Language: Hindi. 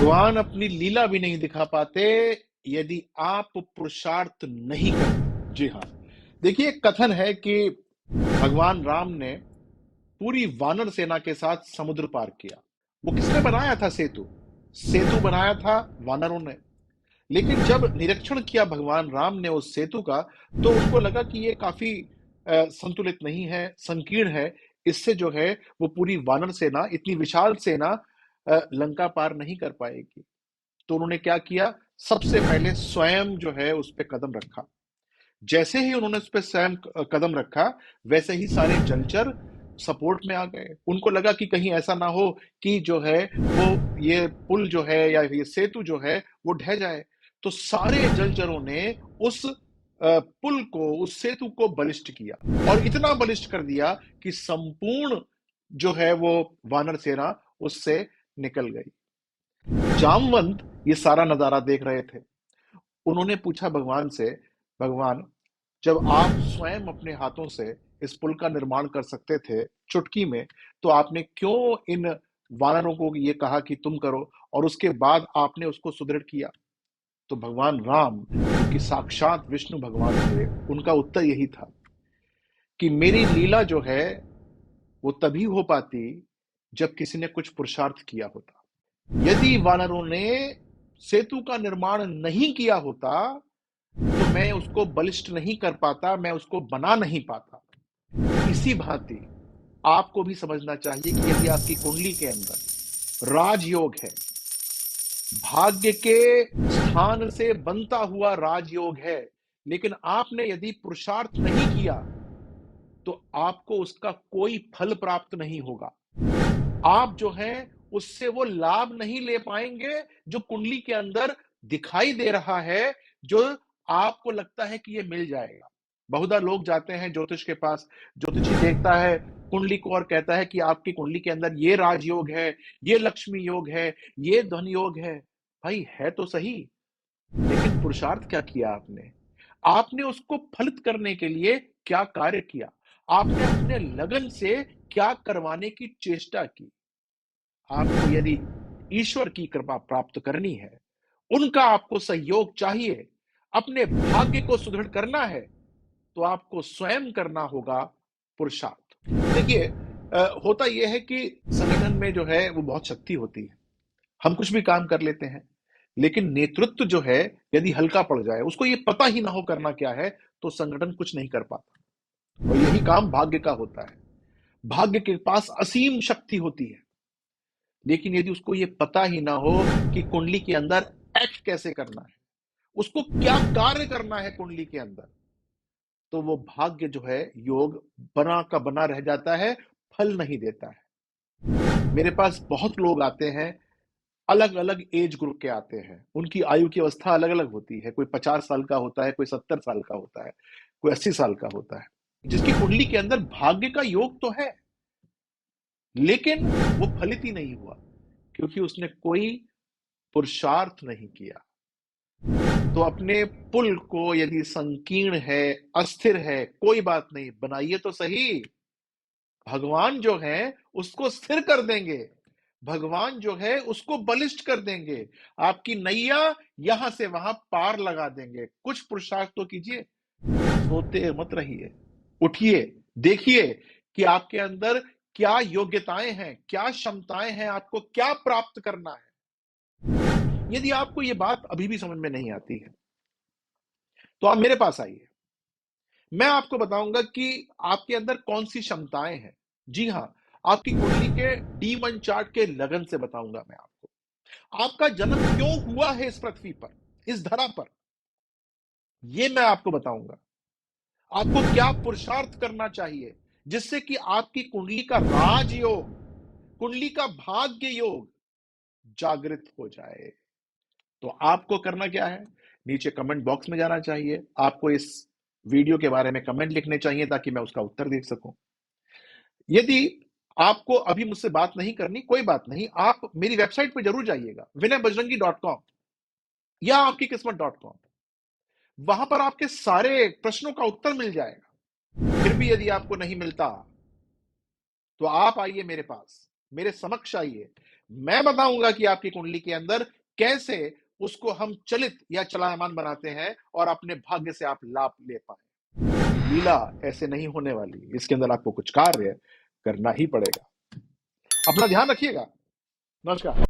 भगवान अपनी लीला भी नहीं दिखा पाते यदि आप पुरुषार्थ नहीं करते। जी हाँ। देखिए, एक कथन है कि भगवान राम ने पूरी वानर सेना के साथ समुद्र पार किया। वो किसने बनाया था सेतु? सेतु बनाया था वानरों ने। लेकिन जब निरीक्षण किया भगवान राम ने उस सेतु का, तो उनको लगा कि ये काफी संतुलित नहीं है, संकीर्ण है। इससे जो है वो पूरी वानर सेना, इतनी विशाल सेना लंका पार नहीं कर पाएगी। तो उन्होंने क्या किया? सबसे पहले स्वयं जो है उस पे कदम रखा। जैसे ही उन्होंने उस पे स्वयं कदम रखा, वैसे ही सारे जलचर सपोर्ट में आ गए। उनको लगा कि कहीं ऐसा ना हो कि जो है वो ये पुल जो है या ये सेतु जो है वो ढह जाए। तो सारे जलचरों ने उस पुल को, उस सेतु को बलिष्ठ किया और इतना बलिष्ठ कर दिया कि संपूर्ण जो है वो वानर सेना उससे निकल गई। जामवंत ये सारा नजारा देख रहे थे। उन्होंने पूछा भगवान से, भगवान, जब आप स्वयं अपने हाथों से इस पुल का निर्माण कर सकते थे चुटकी में, तो आपने क्यों इन वानरों को ये कहा कि तुम करो और उसके बाद आपने उसको सुदृढ़ किया? तो भगवान राम, जो कि साक्षात विष्णु भगवान थे, उनका उत्तर यही था कि मेरी लीला जो है वो तभी हो पाती जब किसी ने कुछ पुरुषार्थ किया होता। यदि वानरों ने सेतु का निर्माण नहीं किया होता, तो मैं उसको बलिष्ठ नहीं कर पाता, मैं उसको बना नहीं पाता। इसी भांति आपको भी समझना चाहिए कि यदि आपकी कुंडली के अंदर राजयोग है, भाग्य के स्थान से बनता हुआ राजयोग है, लेकिन आपने यदि पुरुषार्थ नहीं किया, तो आपको उसका कोई फल प्राप्त नहीं होगा। आप जो है उससे वो लाभ नहीं ले पाएंगे जो कुंडली के अंदर दिखाई दे रहा है, जो आपको लगता है कि ये मिल जाएगा। बहुधा लोग जाते हैं ज्योतिष के पास, ज्योतिषी देखता है कुंडली को और कहता है कि आपकी कुंडली के अंदर ये राजयोग है, ये लक्ष्मी योग है, ये धन योग है। भाई है तो सही, लेकिन पुरुषार्थ क्या किया आपने? आपने उसको फलित करने के लिए क्या कार्य किया? आपने अपने लगन से क्या करवाने की चेष्टा की? आपको यदि ईश्वर की कृपा प्राप्त करनी है, उनका आपको सहयोग चाहिए, अपने भाग्य को सुदृढ़ करना है, तो आपको स्वयं करना होगा पुरुषार्थ। देखिए, होता यह है कि संगठन में जो है वो बहुत शक्ति होती है। हम कुछ भी काम कर लेते हैं, लेकिन नेतृत्व जो है यदि हल्का पड़ जाए, उसको ये पता ही ना हो करना क्या है, तो संगठन कुछ नहीं कर पाता। और यही काम भाग्य का होता है। भाग्य के पास असीम शक्ति होती है, लेकिन यदि उसको ये पता ही ना हो कि कुंडली के अंदर एक्ट कैसे करना है, उसको क्या कार्य करना है कुंडली के अंदर, तो वो भाग्य जो है योग बना का बना रह जाता है, फल नहीं देता है। मेरे पास बहुत लोग आते हैं, अलग अलग एज ग्रुप के आते हैं। उनकी आयु की अवस्था अलग अलग होती है। कोई 50 साल का होता है, कोई 70 साल का होता है, कोई 80 साल का होता है, जिसकी कुंडली के अंदर भाग्य का योग तो है, लेकिन वो फलित ही नहीं हुआ, क्योंकि उसने कोई पुरुषार्थ नहीं किया। तो अपने पुल को यदि संकीर्ण है, अस्थिर है, कोई बात नहीं, बनाइए तो सही। भगवान जो है उसको स्थिर कर देंगे, भगवान जो है उसको बलिष्ठ कर देंगे। आपकी नैया यहां से वहां पार लगा देंगे। कुछ पुरुषार्थ तो कीजिए, सोते मत रहिए, उठिए, देखिए कि आपके अंदर क्या योग्यताएं हैं, क्या क्षमताएं हैं, आपको क्या प्राप्त करना है। यदि आपको यह बात अभी भी समझ में नहीं आती है, तो आप मेरे पास आइए। मैं आपको बताऊंगा कि आपके अंदर कौन सी क्षमताएं हैं। जी हां, आपकी कुंडली के डी1 चार्ट के लगन से बताऊंगा मैं आपको। आपका जन्म क्यों हुआ है इस पृथ्वी पर, इस धरा पर, यह मैं आपको बताऊंगा। आपको क्या पुरुषार्थ करना चाहिए जिससे कि आपकी कुंडली का राजयोग, कुंडली का भाग्य योग जागृत हो जाए। तो आपको करना क्या है? नीचे कमेंट बॉक्स में जाना चाहिए, आपको इस वीडियो के बारे में कमेंट लिखने चाहिए ताकि मैं उसका उत्तर देख सकूं। यदि आपको अभी मुझसे बात नहीं करनी, कोई बात नहीं, आप मेरी वेबसाइट पर जरूर जाइएगा, विनयबजरंगी.com या आपकी किस्मत.com। वहां पर आपके सारे प्रश्नों का उत्तर मिल जाएगा। फिर भी यदि आपको नहीं मिलता, तो आप आइए मेरे पास, मेरे समक्ष आइए। मैं बताऊंगा कि आपकी कुंडली के अंदर कैसे उसको हम चलित या चलायमान बनाते हैं और अपने भाग्य से आप लाभ ले पाए। ये लीला ऐसे नहीं होने वाली, इसके अंदर आपको कुछ कार्य करना ही पड़ेगा। अपना ध्यान रखिएगा। नमस्कार।